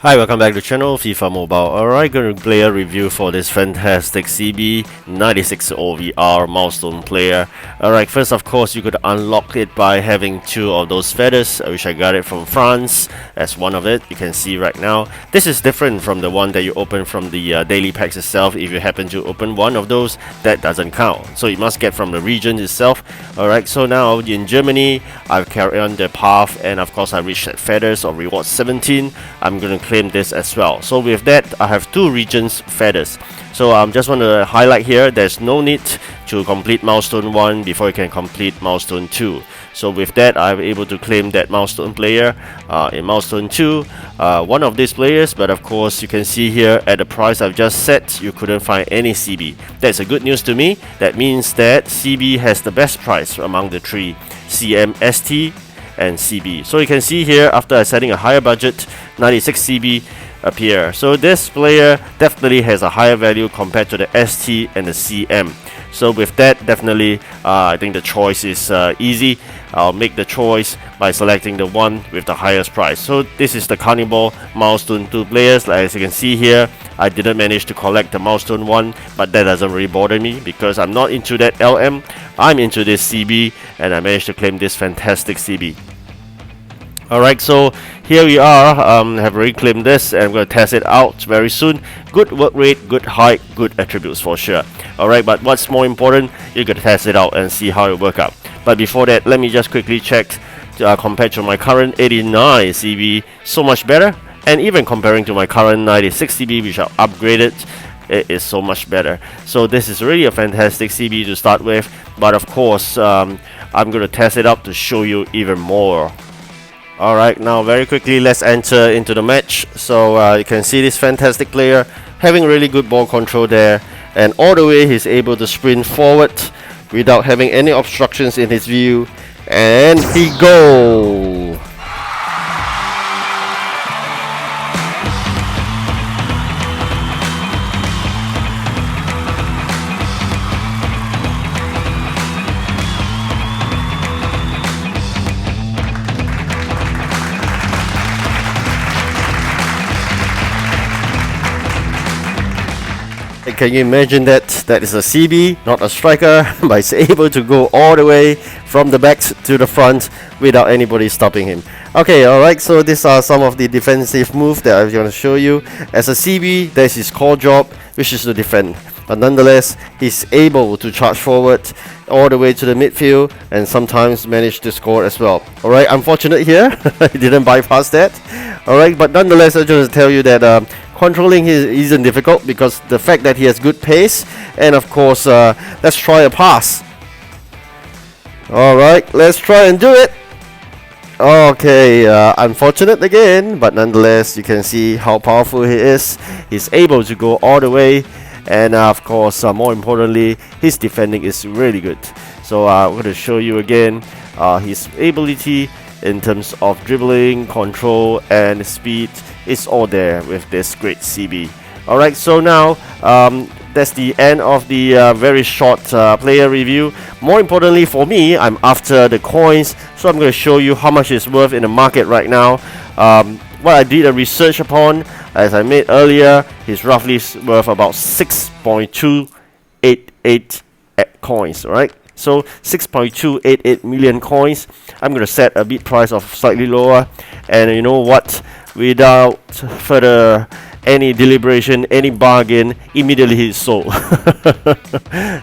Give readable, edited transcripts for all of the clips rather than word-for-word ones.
Hi, welcome back to the channel, FIFA Mobile. Alright, going to play a review for this fantastic CB 96 OVR milestone player. Alright, first of course you could unlock it by having two of those feathers, which I got it from France as one of it. You can see right now. This is different from the one that you open from the daily packs itself. If you happen to open one of those, that doesn't count. So you must get from the region itself. Alright, so now in Germany, I've carried on the path and of course I reached that feathers or reward 17. I'm going to claim this as well. So with that, I have two regions feathers. So I just want to highlight here, there's no need to complete milestone 1 before you can complete milestone 2. So with that, I'm able to claim that milestone player in milestone 2, one of these players. But of course you can see here at the price I've just set, you couldn't find any CB. That's a good news to me. That means that CB has the best price among the three, CM, ST and CB. So you can see here, after setting a higher budget, 96 CB appear. So this player definitely has a higher value compared to the ST and the CM. So with that, definitely I think the choice is easy. I'll make the choice by selecting the one with the highest price. So this is the Carniball milestone 2 players. As you can see here, I didn't manage to collect the milestone 1, but that doesn't really bother me because I'm not into that LM. I'm into this CB and I managed to claim this fantastic CB. Alright, so here we are. Have already claimed this and I'm going to test it out very soon. Good work rate, good height, good attributes for sure. Alright, but what's more important, you're going to test it out and see how it works out. But before that, let me just quickly check compared to my current 89 CB, so much better. And even comparing to my current 96 CB, which I upgraded, it is so much better. So this is really a fantastic CB to start with. But of course, I'm going to test it out to show you even more. Alright, now very quickly let's enter into the match. So you can see this fantastic player having really good ball control there, and all the way he's able to sprint forward without having any obstructions in his view, and he goal! Can you imagine that? That is a CB, not a striker, but he's able to go all the way from the back to the front without anybody stopping him. Okay, alright, so these are some of the defensive moves that I'm going to show you. As a CB, that's his core job, which is to defend. But nonetheless, he's able to charge forward all the way to the midfield and sometimes manage to score as well. Alright, unfortunate here, he didn't bypass that. Alright, but nonetheless, I just tell you that controlling him isn't difficult because the fact that he has good pace, and of course let's try a pass. Alright, let's try and do it. Okay, unfortunate again, but nonetheless you can see how powerful he is. He's able to go all the way, and of course more importantly, his defending is really good. So I'm going to show you again his ability in terms of dribbling, control and speed is all there with this great CB. Alright, so now that's the end of the very short player review. More importantly for me, I'm after the coins, so I'm going to show you how much it's worth in the market right now. What I did a research upon, as I made earlier, is roughly worth about 6.288 coins, alright? So 6.288 million coins. I'm going to set a bid price of slightly lower, and you know what, without further any deliberation, any bargain, immediately he's sold.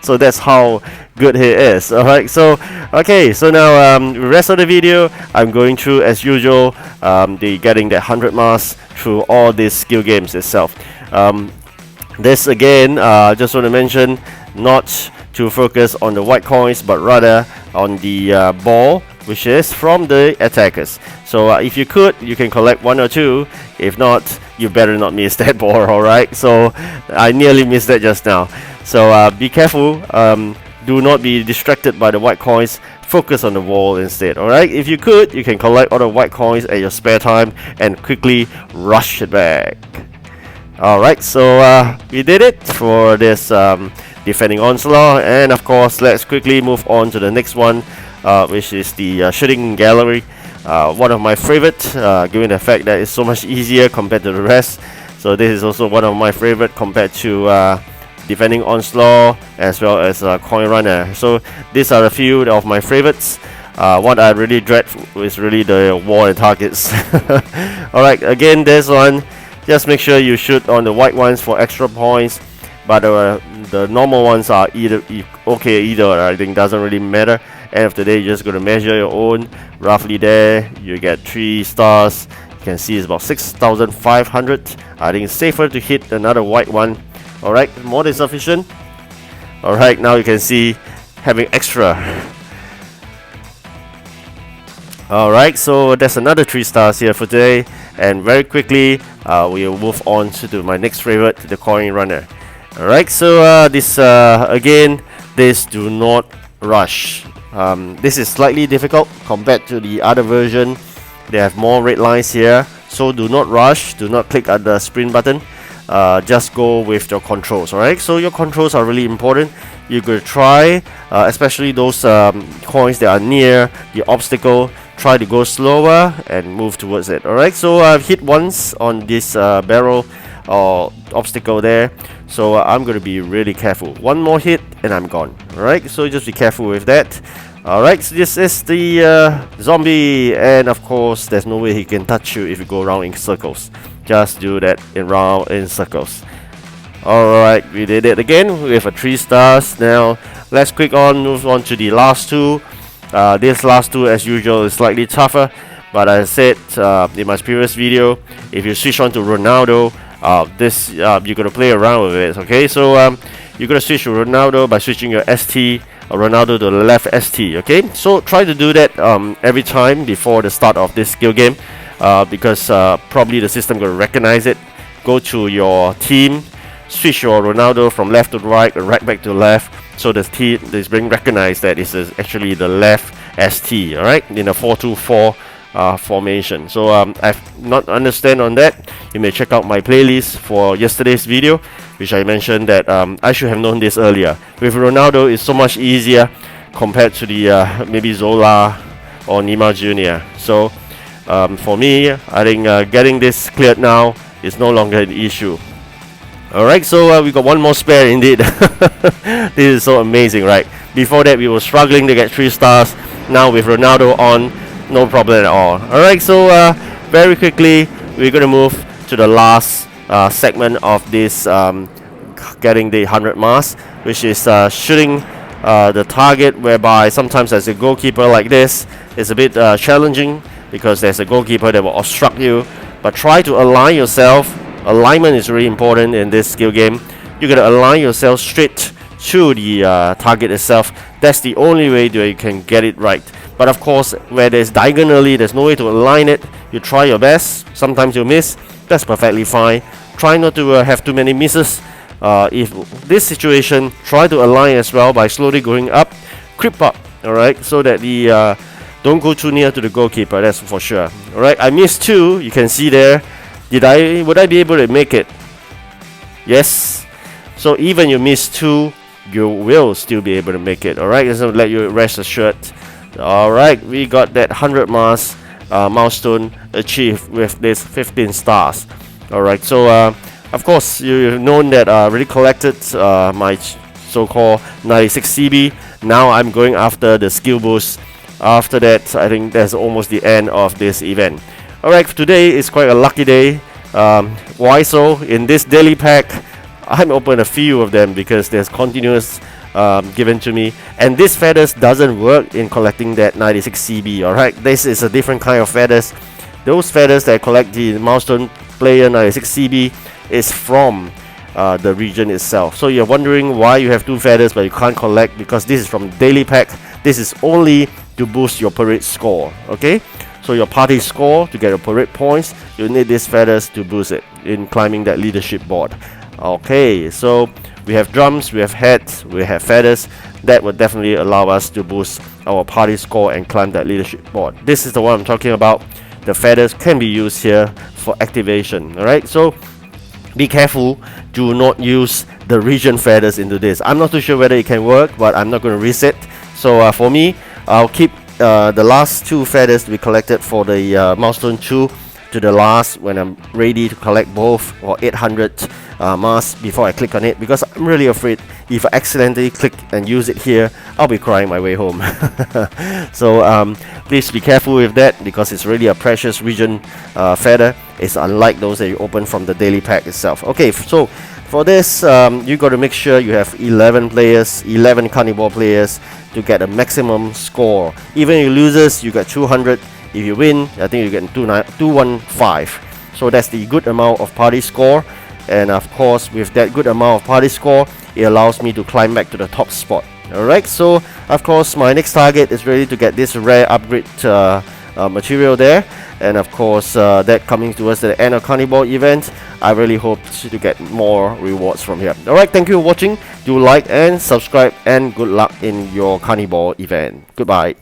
So that's how good he is. Alright, so okay, so now the rest of the video I'm going through as usual, getting that 100 mask through all these skill games itself. This again, just want to mention, not to focus on the white coins but rather on the ball, which is from the attackers. So if you could, you can collect 1 or 2. If not, you better not miss that ball. Alright, so I nearly missed that just now. So be careful, do not be distracted by the white coins, focus on the wall instead. Alright, if you could, you can collect all the white coins at your spare time and quickly rush it back. Alright, so we did it for this defending onslaught, and of course let's quickly move on to the next one, which is the shooting gallery. one of my favorite, given the fact that it's so much easier compared to the rest. So this is also one of my favorite compared to defending onslaught as well as coin runner. So these are a few of my favorites. What I really dread is really the wall and targets. Alright, again, this one, just make sure you shoot on the white ones for extra points, but the normal ones are okay either. I think doesn't really matter. End of the day, you're just going to measure your own. Roughly there, you get 3 stars. You can see it's about 6,500. I think it's safer to hit another white one. Alright, more than sufficient. Alright, now you can see having extra. Alright, so that's another 3 stars here for today. And very quickly, we will move on to my next favorite, the coin runner. Alright, so this again, this do not rush. This is slightly difficult compared to the other version. They have more red lines here, so do not rush, do not click at the sprint button. Just go with your controls. Alright, so your controls are really important. You could try, especially those coins that are near the obstacle, try to go slower and move towards it. Alright, so I've hit once on this barrel or obstacle there, so I'm going to be really careful. One more hit and I'm gone. Alright, so just be careful with that. Alright, so this is the zombie, and of course there's no way he can touch you if you go around in circles. Just do that in circles. Alright, we did it again with a 3 stars. Now let's move on to the last two. This last two, as usual, is slightly tougher, but as I said in my previous video, if you switch on to Ronaldo, you're gonna play around with it. Okay, so you're gonna switch to Ronaldo by switching your ST or Ronaldo to the left ST. Okay, so try to do that every time before the start of this skill game, because probably the system gonna recognize it. Go to your team, switch your Ronaldo from left to right and right back to left, so the team is being recognized that this is actually the left ST. Alright, in a 4-2-4 formation. So I've not understand on that. You may check out my playlist for yesterday's video, which I mentioned that I should have known this earlier. With Ronaldo, it's so much easier compared to the maybe Zola or Neymar Jr. So for me, I think getting this cleared now is no longer an issue. Alright, so we got one more spare indeed. This is so amazing, right? Before that, we were struggling to get 3 stars. Now with Ronaldo on, no problem at all. Alright, so very quickly, we're going to move to the last segment of this getting the 100 mask, which is shooting the target, whereby sometimes as a goalkeeper like this, it's a bit challenging because there's a goalkeeper that will obstruct you. But try to align yourself. Alignment is really important in this skill game. You gotta align yourself straight to the target itself. That's the only way that you can get it right. But of course, where there's diagonally, there's no way to align it. You try your best. Sometimes you miss. That's perfectly fine. Try not to have too many misses. If this situation, try to align as well by slowly going up, creep up. All right, so that the don't go too near to the goalkeeper. That's for sure. All right, I missed 2. You can see there. Would I be able to make it? Yes. So even you miss 2, you will still be able to make it. Alright, just to let you rest assured. Alright, we got that 100 mask milestone achieved with this 15 stars. Alright, so of course you've known that I already collected my so-called 96 CB. Now I'm going after the skill boost. After that, I think that's almost the end of this event. Alright, today is quite a lucky day. Why so? In this daily pack, I'm open a few of them because there's continuous given to me, and this feathers doesn't work in collecting that 96 CB. Alright, this is a different kind of feathers. Those feathers that collect the milestone player 96 CB is from the region itself. So you're wondering why you have 2 feathers but you can't collect, because this is from daily pack. This is only to boost your parade score. Okay, so your party score to get your parade points, you need these feathers to boost it in climbing that leadership board. Okay, so we have drums, we have heads, we have feathers. That would definitely allow us to boost our party score and climb that leadership board. This is the one I'm talking about. The feathers can be used here for activation. Alright, so be careful. Do not use the region feathers into this. I'm not too sure whether it can work, but I'm not going to reset. So for me, I'll keep the last 2 feathers we collected for the milestone 2 to the last when I'm ready to collect both for 800 masks before I click on it, because I'm really afraid if I accidentally click and use it here, I'll be crying my way home. So please be careful with that, because it's really a precious region feather. It's unlike those that you open from the daily pack itself. Okay, so for this, you got to make sure you have 11 players, 11 Carniball players to get a maximum score. Even if you loses, you get 200. If you win, I think you get 215. So that's the good amount of party score. And of course, with that good amount of party score, it allows me to climb back to the top spot. Alright, so of course, my next target is really to get this rare upgrade material there. And of course, that coming towards the end of Carniball event, I really hope to get more rewards from here. Alright, thank you for watching. Do like and subscribe, and good luck in your Carniball event. Goodbye.